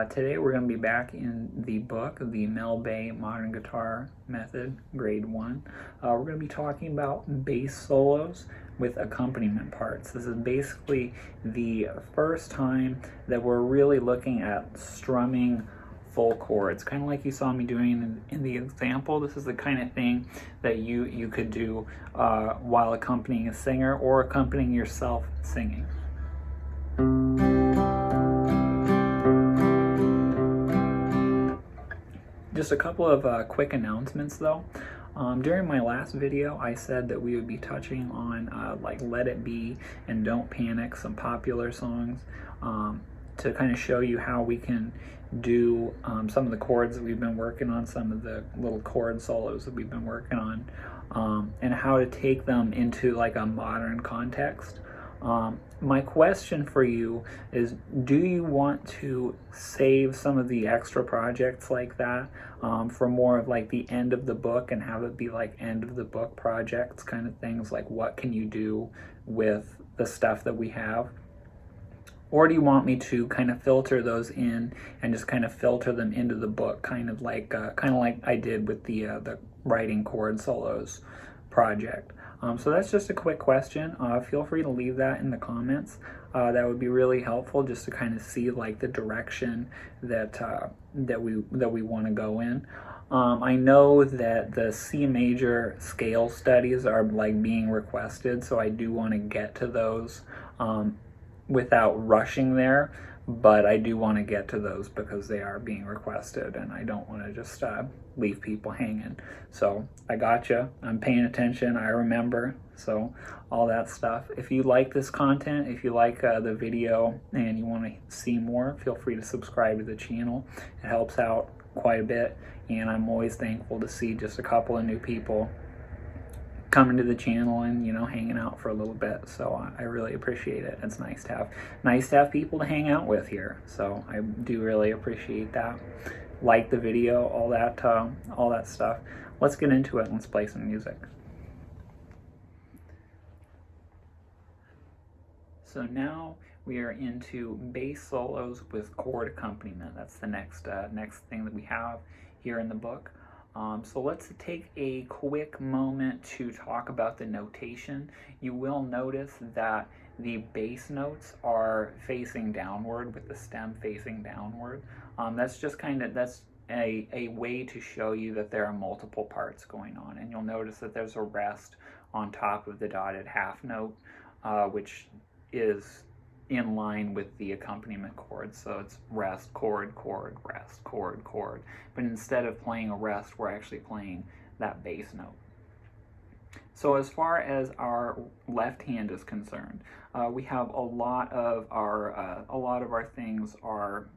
Today we're going to be back in the book, the Mel Bay Modern Guitar Method, Grade 1. We're going to be talking about bass solos with accompaniment parts. This is basically the first time that we're really looking at strumming full chords, kind of like you saw me doing in the example. This is the kind of thing that you could do while accompanying a singer or accompanying yourself singing. Just a couple of quick announcements though. During my last video, I said that we would be touching on like Let It Be and Don't Panic, some popular songs, to kind of show you how we can do some of the chords that we've been working on, some of the little chord solos that we've been working on, and how to take them into like a modern context. My question for you is, do you want to save some of the extra projects like that for more of like the end of the book and have it be like end of the book projects kind of things, like what can you do with the stuff that we have? Or do you want me to kind of filter those in and just kind of filter them into the book, kind of like I did with the writing chord solos project? So that's just a quick question. Feel free to leave that in the comments. That would be really helpful, just to kind of see like the direction that we want to go in. I know that the C major scale studies are like being requested, so I do want to get to those without rushing there, but I do want to get to those because they are being requested and I don't want to just leave people hanging. So I gotcha, I'm paying attention, I remember, so all that stuff. If you like this content, if you like the video and you want to see more, feel free to subscribe to the channel. It helps out quite a bit, and I'm always thankful to see just a couple of new people coming to the channel and, you know, hanging out for a little bit. So I really appreciate it. It's nice to have people to hang out with here. So I do really appreciate that. Like the video, all that stuff. Let's get into it. Let's play some music. So now we are into bass solos with chord accompaniment. That's the next thing that we have here in the book. So let's take a quick moment to talk about the notation. You will notice that the bass notes are facing downward with the stem facing downward. That's just that's a way to show you that there are multiple parts going on. And you'll notice that there's a rest on top of the dotted half note, which is in line with the accompaniment chords. So it's rest, chord, chord, rest, chord, chord. But instead of playing a rest, we're actually playing that bass note. So as far as our left hand is concerned, we have a lot of our things are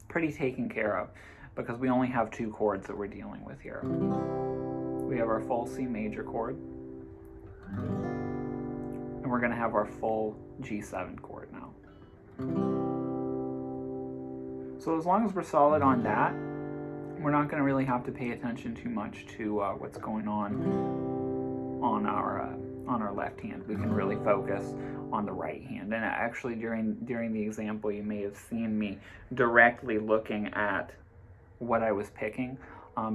pretty taken care of because we only have two chords that we're dealing with here. We have our full C major chord, and we're going to have our full G7 chord now. So as long as we're solid on that, we're not going to really have to pay attention too much to what's going on our left hand. We can really focus on the right hand. And actually during the example, you may have seen me directly looking at what I was picking,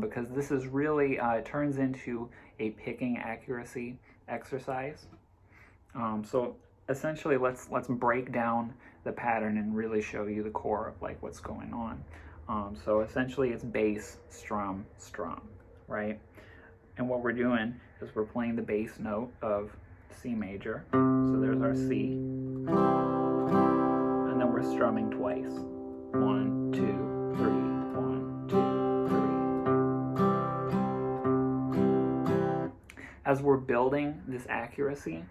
because this is really it turns into a picking accuracy exercise. So essentially, let's break down the pattern and really show you the core of like what's going on. So essentially, it's bass, strum, strum, right? And what we're doing is we're playing the bass note of C major. So there's our C, and then we're strumming twice. 1, 2, 3, 1, 2, 3. As we're building this accuracy,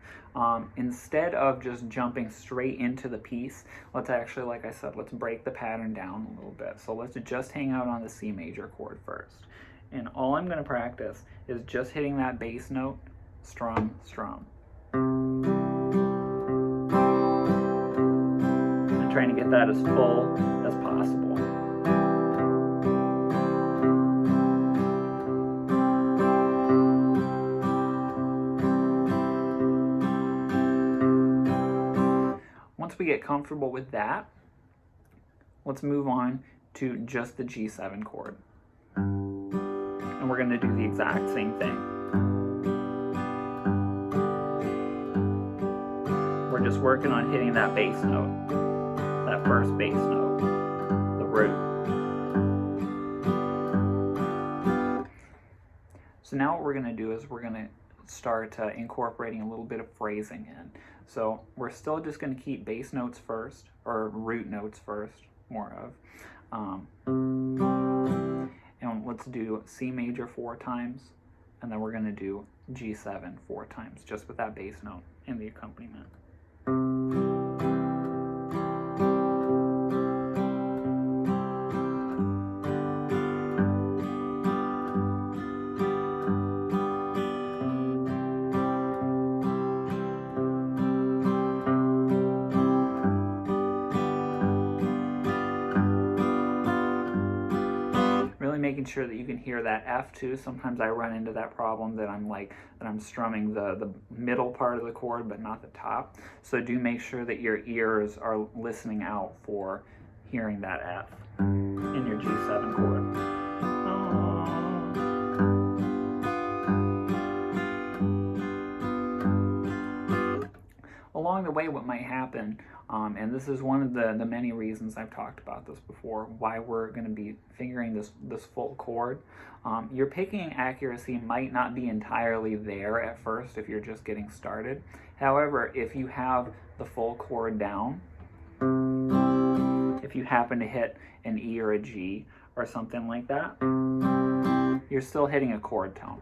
instead of just jumping straight into the piece, let's actually, like I said, let's break the pattern down a little bit. So let's just hang out on the C major chord first. And all I'm going to practice is just hitting that bass note, strum, strum. And trying to get that as full as possible. Once we get comfortable with that, let's move on to just the G7 chord. And we're going to do the exact same thing. We're just working on hitting that bass note, that first bass note, the root. So now what we're going to do is we're going to start incorporating a little bit of phrasing in. So we're still just going to keep bass notes first, or root notes first, more of. And let's do C major 4 times, and then we're going to do G7 4 times, just with that bass note and the accompaniment. Making sure that you can hear that F too. Sometimes I run into that problem that I'm strumming the middle part of the chord but not the top. So do make sure that your ears are listening out for hearing that F in your G7 chord. Along the way, what might happen, and this is one of the many reasons I've talked about this before, why we're going to be fingering this full chord. Your picking accuracy might not be entirely there at first if you're just getting started. However, if you have the full chord down, if you happen to hit an E or a G or something like that, you're still hitting a chord tone.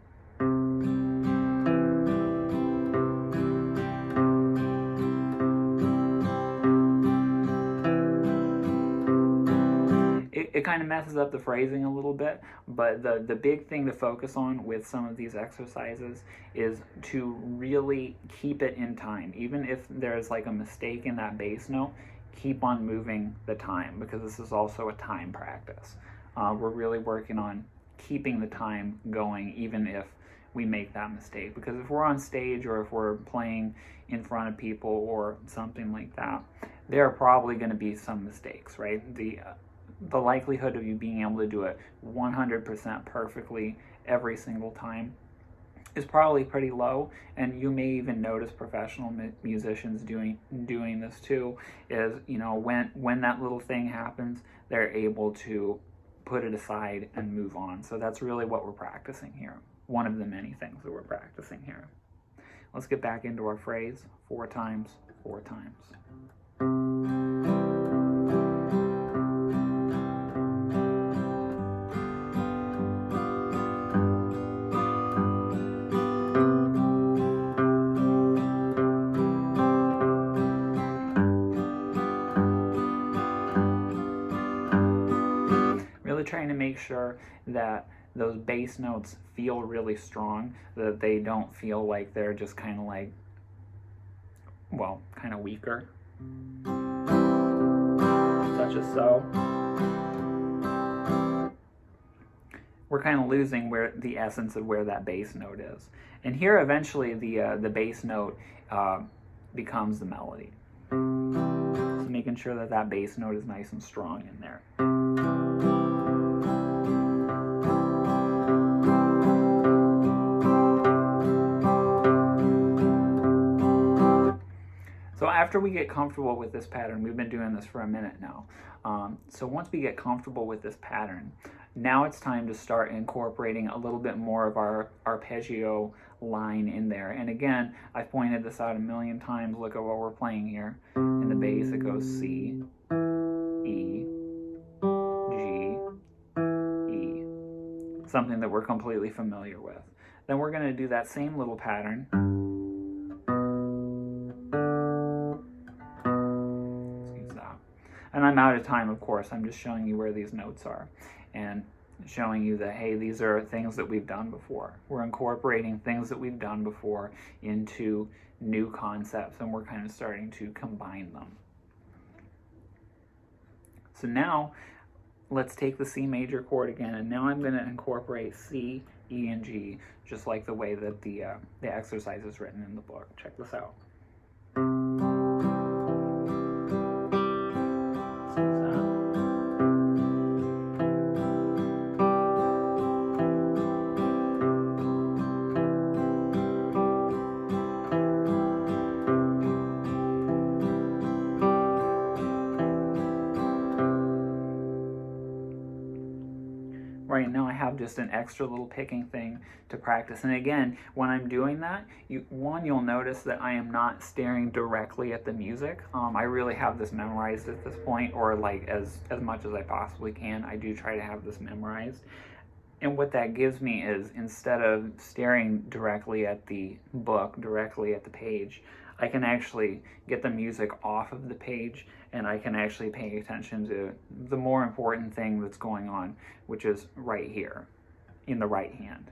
It kind of messes up the phrasing a little bit, but the big thing to focus on with some of these exercises is to really keep it in time. Even if there's like a mistake in that bass note, keep on moving the time, because this is also a time practice. We're really working on keeping the time going even if we make that mistake, because if we're on stage or if we're playing in front of people or something like that, there are probably going to be some mistakes, right? The likelihood of you being able to do it 100% perfectly every single time is probably pretty low, and you may even notice professional musicians doing this too, is, you know, when that little thing happens, they're able to put it aside and move on. So that's really what we're practicing here. One of the many things that we're practicing here. Let's get back into our phrase 4 times, 4 times. Trying to make sure that those bass notes feel really strong, that they don't feel like they're just kind of like, well, kind of weaker, such as so. We're kind of losing where the essence of where that bass note is. And here eventually the bass note becomes the melody. So making sure that that bass note is nice and strong in there. So after we get comfortable with this pattern, we've been doing this for a minute now. So once we get comfortable with this pattern, now it's time to start incorporating a little bit more of our arpeggio line in there. And again, I've pointed this out a million times. Look at what we're playing here. In the bass, it goes C, E, G, E. Something that we're completely familiar with. Then we're going to do that same little pattern. And I'm out of time, of course. I'm just showing you where these notes are and showing you that, hey, these are things that we've done before. We're incorporating things that we've done before into new concepts, and we're kind of starting to combine them. So now let's take the C major chord again, and now I'm going to incorporate C, E, and G, just like the way that the exercise is written in the book. Check this out. just an extra little picking thing to practice. And again, when I'm doing that, you'll notice that I am not staring directly at the music. I really have this memorized at this point, or like as much as I possibly can. I do try to have this memorized. And what that gives me is, instead of staring directly at the book, directly at the page, I can actually get the music off of the page, and I can actually pay attention to the more important thing that's going on, which is right here in the right hand.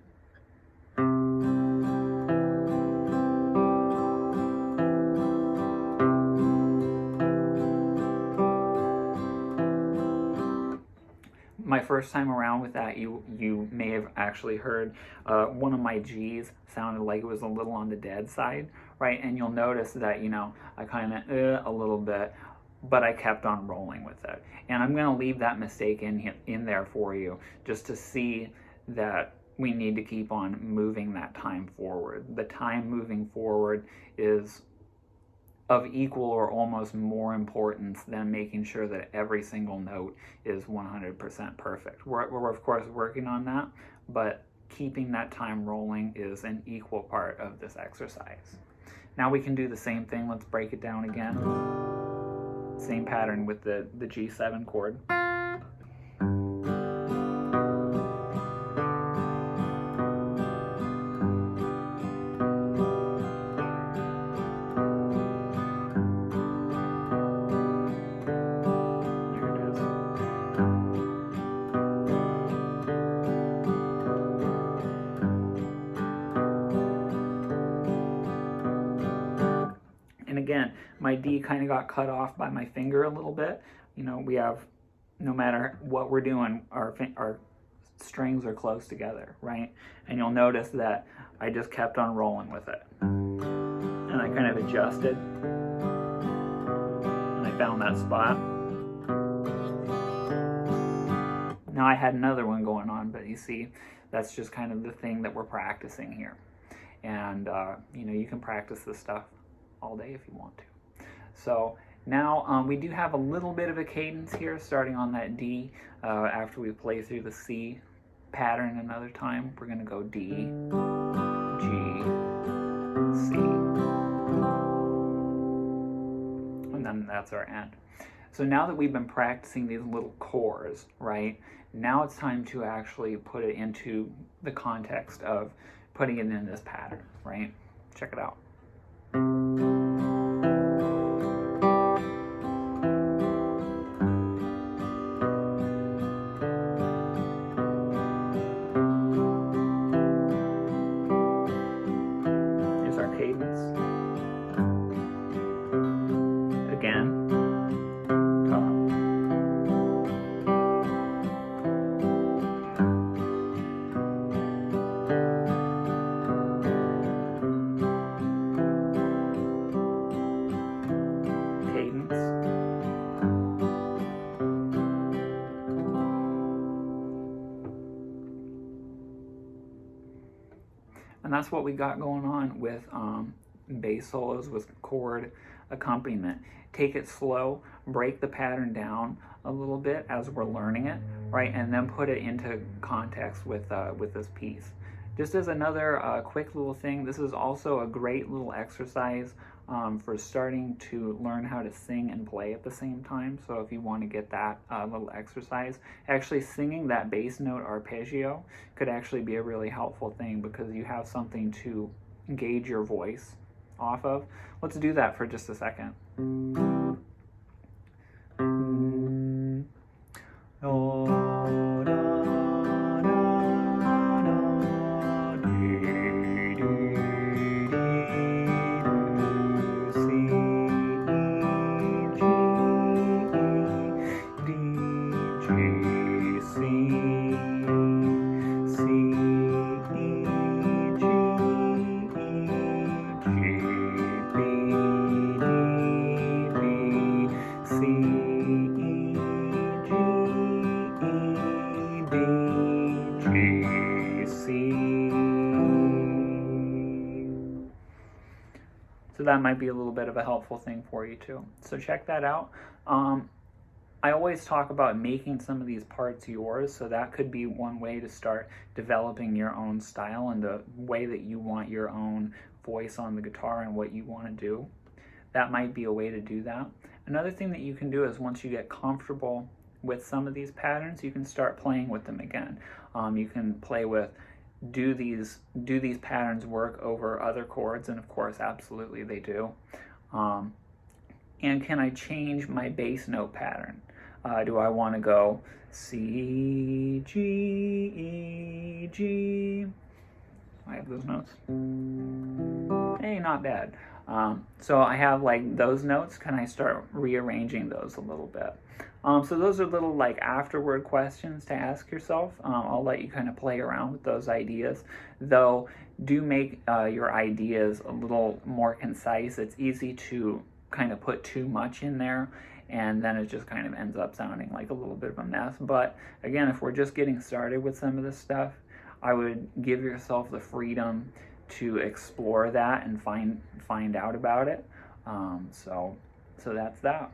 My first time around with that, you may have actually heard one of my G's sounded like it was a little on the dead side, right? And you'll notice that, I kind of a little bit, but I kept on rolling with it. And I'm going to leave that mistake in there for you, just to see that we need to keep on moving that time forward. The time moving forward is of equal or almost more importance than making sure that every single note is 100% perfect. We're of course working on that, but keeping that time rolling is an equal part of this exercise. Now we can do the same thing. Let's break it down again. Same pattern with the G7 chord. Again, my D kind of got cut off by my finger a little bit. We have, no matter what we're doing, our strings are close together, right? And you'll notice that I just kept on rolling with it. And I kind of adjusted. And I found that spot. Now I had another one going on, but you see, that's just kind of the thing that we're practicing here. And, you can practice this stuff all day if you want to. So now we do have a little bit of a cadence here, starting on that D. After we play through the C pattern another time, we're going to go D, G, C. And then that's our end. So now that we've been practicing these little chords, right, now it's time to actually put it into the context of putting it in this pattern, right? Check it out. Here's our cadence. Again, top. And that's what we got going on with bass solos with chord accompaniment. Take it slow, break the pattern down a little bit as we're learning it, right? And then put it into context with this piece. Just as another quick little thing, this is also a great little exercise for starting to learn how to sing and play at the same time. So if you want to get that little exercise, actually singing that bass note arpeggio could actually be a really helpful thing, because you have something to gauge your voice off of. Let's do that for just a second. So that might be a little bit of a helpful thing for you too. So check that out. I always talk about making some of these parts yours, so that could be one way to start developing your own style and the way that you want your own voice on the guitar and what you want to do. That might be a way to do that. Another thing that you can do is once you get comfortable with some of these patterns, you can start playing with them again. You can play with, do these patterns work over other chords? And of course, absolutely they do. And can I change my bass note pattern? Do I want to go C, G, E, G? I have those notes. Hey, not bad. So I have like those notes. Can I start rearranging those a little bit? So those are little like afterward questions to ask yourself. I'll let you kind of play around with those ideas, though do make your ideas a little more concise. It's easy to kind of put too much in there, and then it just kind of ends up sounding like a little bit of a mess. But again, if we're just getting started with some of this stuff, I would give yourself the freedom to explore that and find out about it. So that's that.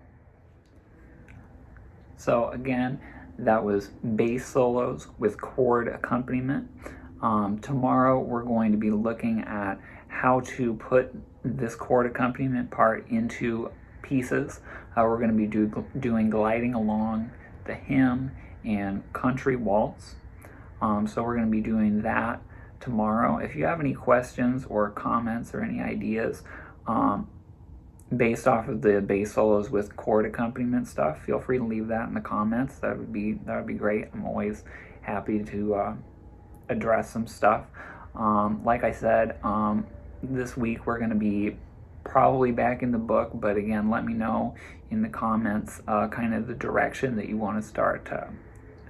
So again, that was bass solos with chord accompaniment. Tomorrow we're going to be looking at how to put this chord accompaniment part into pieces. We're going to be doing Gliding Along, the Hymn, and Country Waltz. So we're going to be doing that tomorrow. If you have any questions or comments or any ideas based off of the bass solos with chord accompaniment stuff, feel free to leave that in the comments. That would be great. I'm always happy to address some stuff. Like I said, this week we're going to be probably back in the book, but again, let me know in the comments kind of the direction that you want to start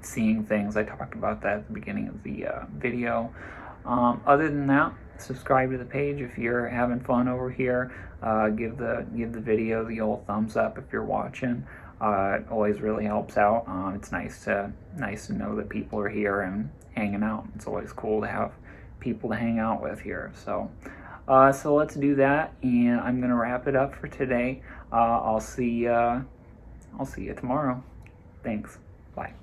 seeing things. I talked about that at the beginning of the video. Other than that, subscribe to the page if you're having fun over here. Give the video the old thumbs up if you're watching. It always really helps out. It's nice to know that people are here and hanging out. It's always cool to have people to hang out with here. So let's do that, and I'm gonna wrap it up for today. I'll see you tomorrow. Thanks. Bye.